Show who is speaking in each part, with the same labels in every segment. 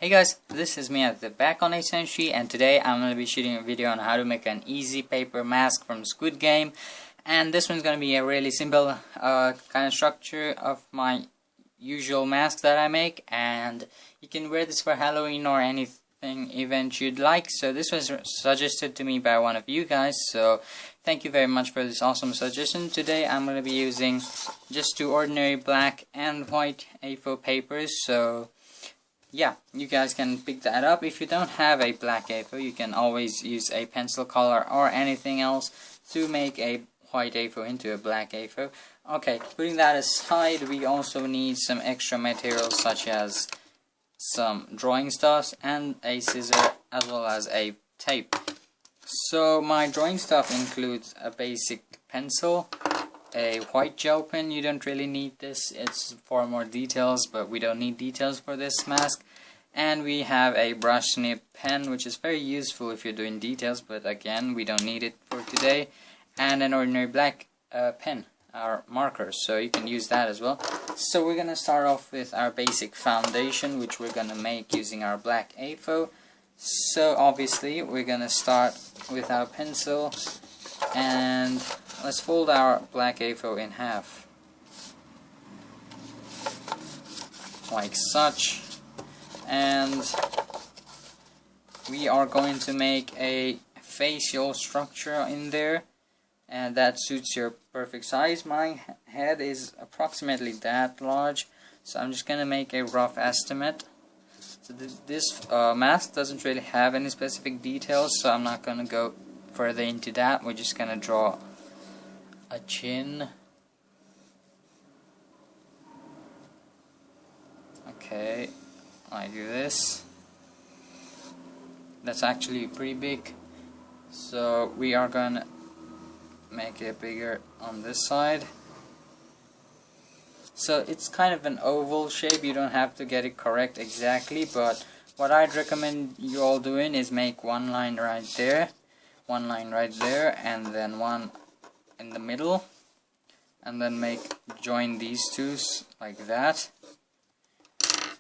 Speaker 1: Hey guys, this is me back on Ascension, and today I'm going to be shooting a video on how to make an easy paper mask from Squid Game. And this one's going to be a really simple kind of structure of my usual mask that I make, and you can wear this for Halloween or anything event you'd like. So this was suggested to me by one of you guys, so thank you very much for this awesome suggestion. Today I'm going to be using just two ordinary black and white A4 papers, so yeah, you guys can pick that up. If you don't have a black A4, you can always use a pencil color or anything else to make a white A4 into a black A4. Okay, putting that aside, we also need some extra materials such as some drawing stuffs and a scissor as well as a tape. So my drawing stuff includes a basic pencil, a white gel pen. You don't really need this, it's for more details, but we don't need details for this mask. And we have a brush nib pen, which is very useful if you're doing details, but again we don't need it for today. And an ordinary black pen, our marker, so you can use that as well. So we're gonna start off with our basic foundation, which we're gonna make using our black A4. So obviously we're gonna start with our pencil, and let's fold our black A4 in half, like such, and we are going to make a facial structure in there, and that suits your perfect size. My head is approximately that large, so I'm just gonna make a rough estimate. So this mask doesn't really have any specific details, so I'm not gonna go further into that. We're just gonna draw a chin. Okay, I do this. That's actually pretty big, so we are gonna make it bigger on this side. So it's kind of an oval shape. You don't have to get it correct exactly, but what I'd recommend you all doing is make one line right there, one line right there, and then one in the middle, and then join these two like that.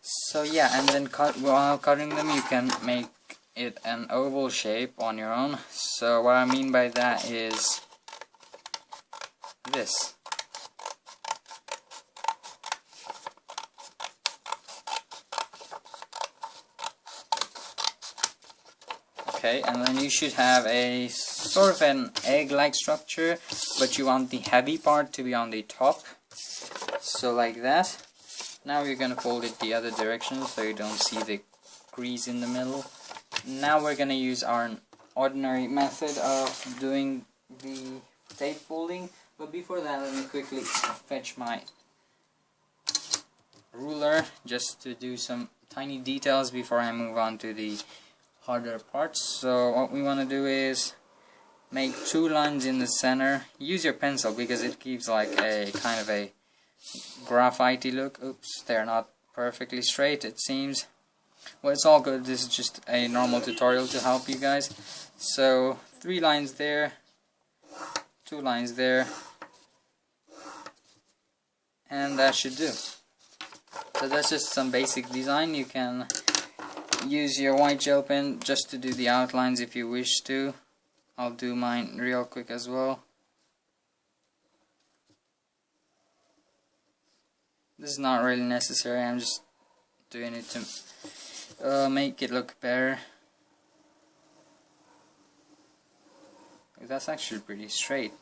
Speaker 1: So yeah, and then while cutting them you can make it an oval shape on your own. So what I mean by that is this. Okay, and then you should have a sort of an egg-like structure, but you want the heavy part to be on the top, so like that. Now we're gonna fold it the other direction so you don't see the crease in the middle. Now we're gonna use our ordinary method of doing the tape folding, but before that let me quickly fetch my ruler just to do some tiny details before I move on to the harder parts. So what we want to do is make two lines in the center. Use your pencil because it gives like a kind of a graphite-y look. Oops, they're not perfectly straight it seems. Well, it's all good, this is just a normal tutorial to help you guys. So 3 lines there, 2 lines there, and that should do. So that's just some basic design. You can use your white gel pen just to do the outlines if you wish to. I'll do mine real quick as well. This is not really necessary, I'm just doing it to make it look better. That's actually pretty straight.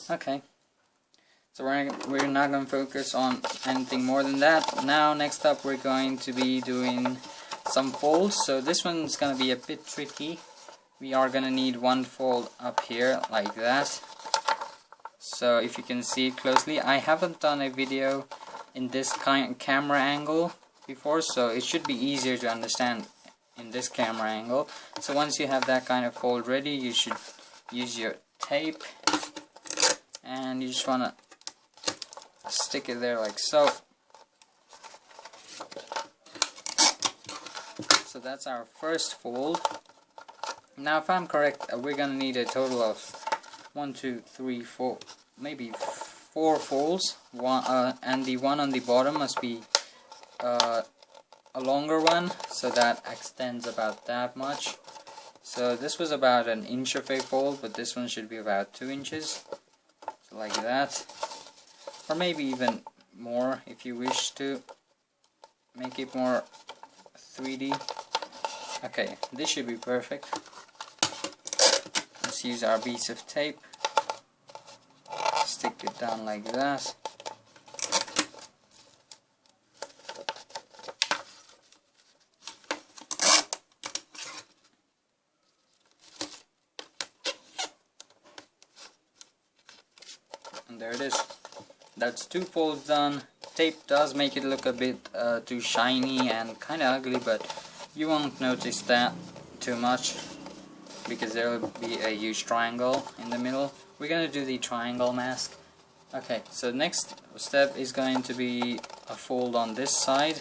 Speaker 1: Okay. So we're not going to focus on anything more than that. Now next up we're going to be doing some folds. So this one's going to be a bit tricky. We are going to need one fold up here like that. So if you can see it closely, I haven't done a video in this kind of camera angle before, so it should be easier to understand in this camera angle. So once you have that kind of fold ready, you should use your tape, and you just want to stick it there like so. So that's our first fold. Now if I'm correct, we're gonna need a total of 1, 2, 3, 4, maybe 4 folds. And the one on the bottom must be a longer one, so that extends about that much. So this was about 1 inch of a fold, but this one should be about 2 inches, so like that, or maybe even more if you wish to make it more 3D. Okay, this should be perfect. Let's use our piece of tape, stick it down like that. And there it is. That's 2 folds done. Tape does make it look a bit too shiny and kind of ugly, but you won't notice that too much because there will be a huge triangle in the middle. We're going to do the triangle mask. Okay, so next step is going to be a fold on this side.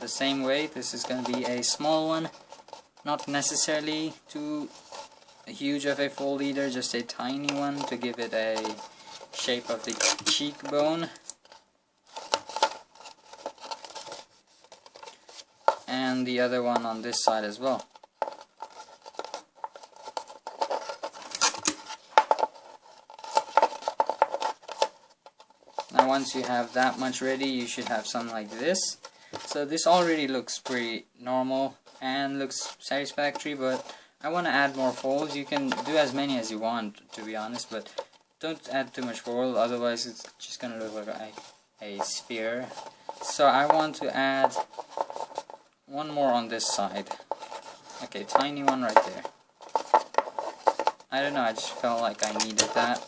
Speaker 1: The same way, this is going to be a small one. Not necessarily too huge of a fold either, just a tiny one to give it a shape of the cheekbone. And the other one on this side as well. Now once you have that much ready, you should have something like this. So this already looks pretty normal and looks satisfactory, but I want to add more folds. You can do as many as you want, to be honest, but don't add too much fold, otherwise it's just gonna look like a sphere. So I want to add one more on this side. Okay, tiny one right there. I don't know, I just felt like I needed that.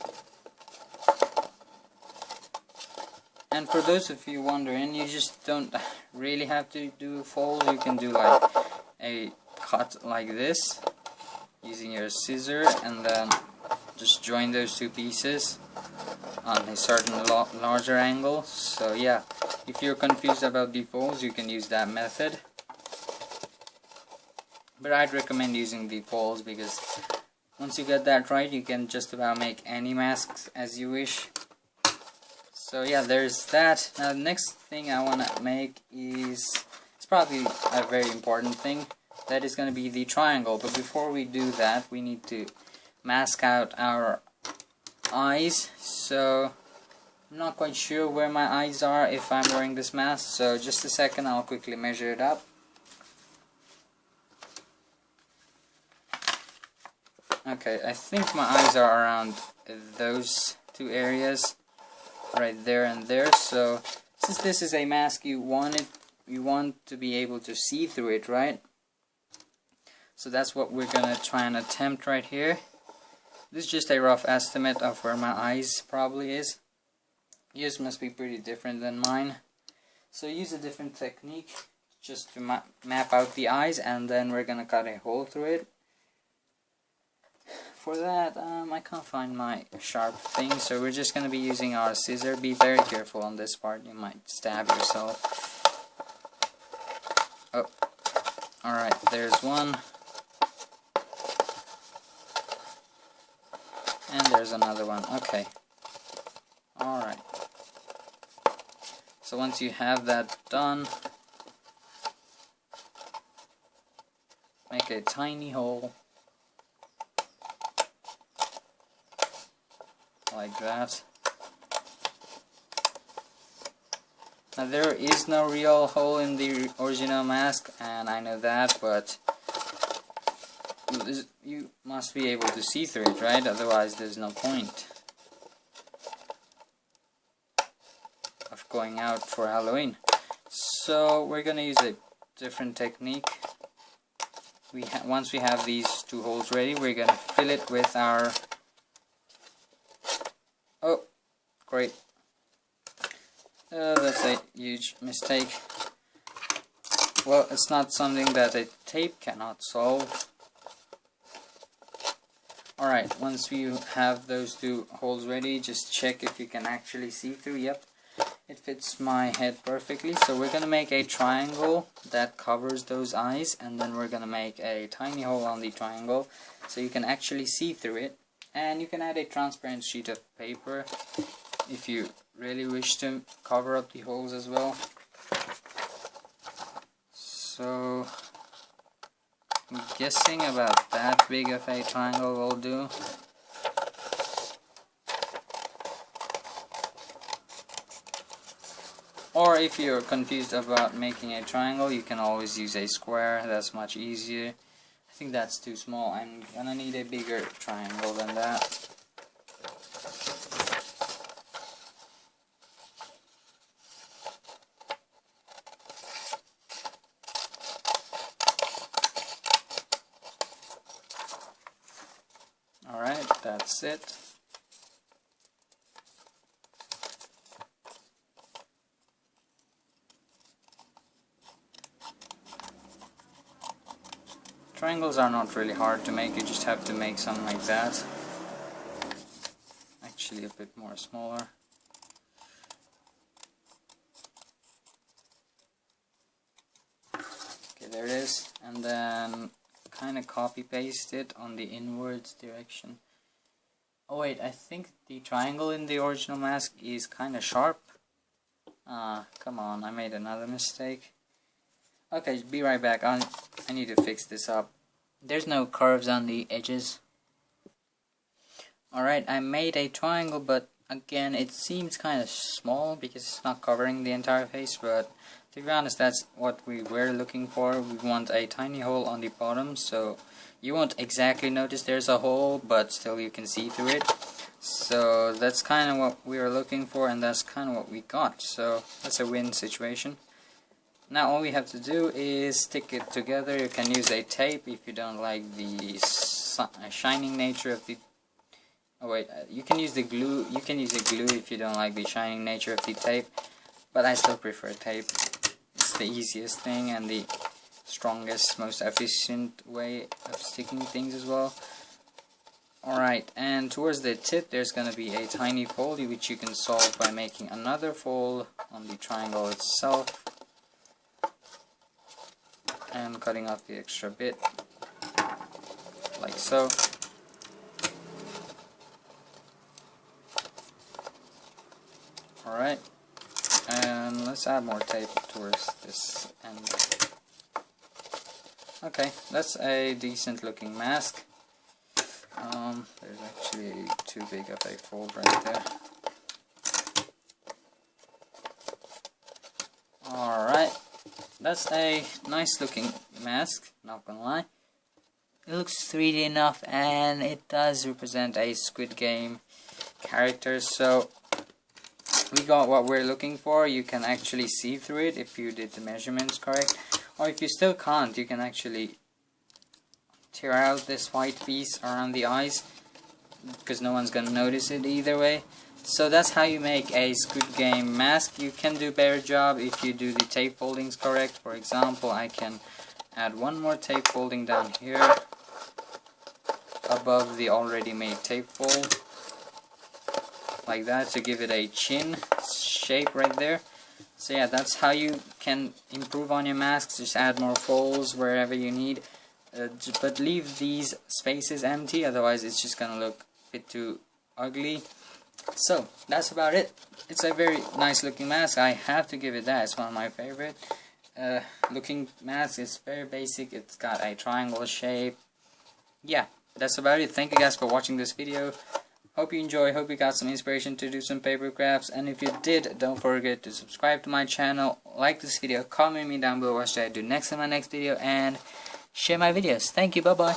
Speaker 1: And for those of you wondering, you just don't really have to do a fold. You can do like a cut like this using your scissor, and then just join those 2 pieces on a certain larger angle. So yeah, if you're confused about the folds, you can use that method. But I'd recommend using the folds because once you get that right, you can just about make any masks as you wish. So yeah, there's that. Now the next thing I want to make is, it's probably a very important thing, that is going to be the triangle. But before we do that, we need to mask out our eyes. So I'm not quite sure where my eyes are if I'm wearing this mask, so just a second, I'll quickly measure it up. Okay, I think my eyes are around those 2 areas, right there and there. So since this is a mask, you want to be able to see through it, right? So that's what we're gonna try and attempt right here. This is just a rough estimate of where my eyes probably is. Yours must be pretty different than mine. So use a different technique just to map out the eyes, and then we're gonna cut a hole through it. For that, I can't find my sharp thing, so we're just gonna be using our scissor. Be very careful on this part, you might stab yourself. Oh, alright, there's one. And there's another one. Okay. Alright. So once you have that done, make a tiny hole. Like that. Now there is no real hole in the original mask, and I know that, but you must be able to see through it, right? Otherwise there's no point of going out for Halloween. So we're gonna use a different technique. Once we have these 2 holes ready, we're gonna fill it with our... Oh, great. That's a huge mistake. Well, it's not something that a tape cannot solve. Alright, once you have those 2 holes ready, just check if you can actually see through. Yep, it fits my head perfectly. So we're going to make a triangle that covers those eyes, and then we're going to make a tiny hole on the triangle so you can actually see through it. And you can add a transparent sheet of paper if you really wish to cover up the holes as well. guessing about that big of a triangle will do. Or if you're confused about making a triangle, you can always use a square. That's much easier. I think that's too small. I'm gonna need a bigger triangle than that. Alright, that's it. Triangles are not really hard to make, you just have to make something like that. Actually a bit more smaller. Okay, there it is. And then kind of copy paste it on the inwards direction. Oh wait, I think the triangle in the original mask is kind of sharp. Come on, I made another mistake. Okay, be right back. I need to fix this up. There's no curves on the edges. Alright, I made a triangle, but again, it seems kind of small because it's not covering the entire face, but to be honest, that's what we were looking for. We want a tiny hole on the bottom, so you won't exactly notice there's a hole, but still you can see through it. So that's kind of what we were looking for, and that's kind of what we got. So that's a win situation. Now all we have to do is stick it together. You can use a tape if you don't like the shining nature of the... Oh wait, you can use the glue. You can use the glue if you don't like the shining nature of the tape, but I still prefer tape. It's the easiest thing and the strongest, most efficient way of sticking things as well. Alright, and towards the tip there's going to be a tiny fold which you can solve by making another fold on the triangle itself and cutting off the extra bit like so. Alright, and let's add more tape towards this end. Okay, that's a decent looking mask. There's actually too big of a fold right there. Alright, that's a nice looking mask, not gonna lie. It looks 3D enough, and it does represent a Squid Game character, so we got what we're looking for. You can actually see through it if you did the measurements correct, or if you still can't, you can actually tear out this white piece around the eyes, because no one's gonna notice it either way. So that's how you make a Squid Game mask. You can do a better job if you do the tape foldings correct. For example, I can add one more tape folding down here above the already made tape fold, like that, to give it a chin shape right there. So yeah, that's how you can improve on your masks. Just add more folds wherever you need, but leave these spaces empty, otherwise it's just gonna look a bit too ugly. So that's about it. It's a very nice looking mask, I have to give it that. It's one of my favorite looking masks. It's very basic, it's got a triangle shape. Yeah, that's about it. Thank you guys for watching this video. Hope you enjoy, hope you got some inspiration to do some paper crafts, and if you did, don't forget to subscribe to my channel, like this video, comment me down below what should I do next in my next video, and share my videos. Thank you, bye bye.